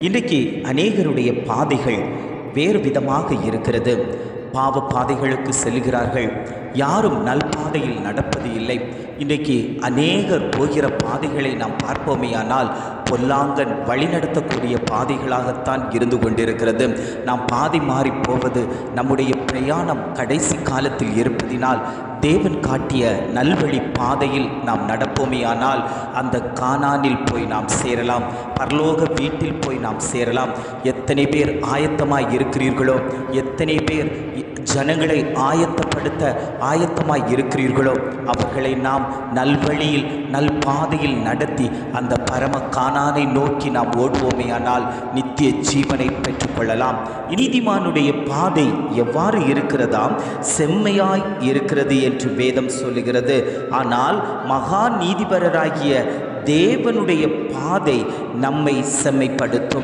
இன்றைக்கு அநேகருடைய பாதைகள் வேறு விதமாக இருக்கிறது. பாவ பாதைகளுக்கு செல்கிறார்கள். யாரும் நல்பாதையில் நடப்பது இல்லை. இன்றைக்கு அநேகர் போகிற பாதைகளை நாம் பார்ப்போமேயானால் பொல்லாங்கன் வழிநடத்தக்கூடிய பாதைகளாகத்தான் இருந்து கொண்டிருக்கிறது. நாம் பாதை மாறி போவது நம்முடைய பிரயாணம் கடைசி காலத்தில் இருப்பதினால் தேவன் காட்டிய நல்வழி பாதையில் நாம் நடப்போமேயானால் அந்த கானானில் போய் நாம் சேரலாம், பரலோக வீட்டில் போய் நாம் சேரலாம். எத்தனை பேர் ஆயத்தமாய் இருக்கிறீர்களோ, எத்தனை பேர் ஜனங்களை ஆயத்தமாய் இருக்கிறீர்களோ அவர்களை நாம் நல்வழியில் நல்பாதையில் நடத்தி அந்த பரம கானானை நோக்கி நாம் ஓடுவோமேயானால் நித்திய ஜீவனை பெற்றுக்கொள்ளலாம். நீதிமானுடைய பாதை எவ்வாறு இருக்கிறதாம்? செம்மையாய் இருக்கிறது என்று வேதம் சொல்லுகிறது. ஆனால் மகா நீதிபரராகிய தேவனுடைய பாதை நம்மை செம்மைப்படுத்தும்.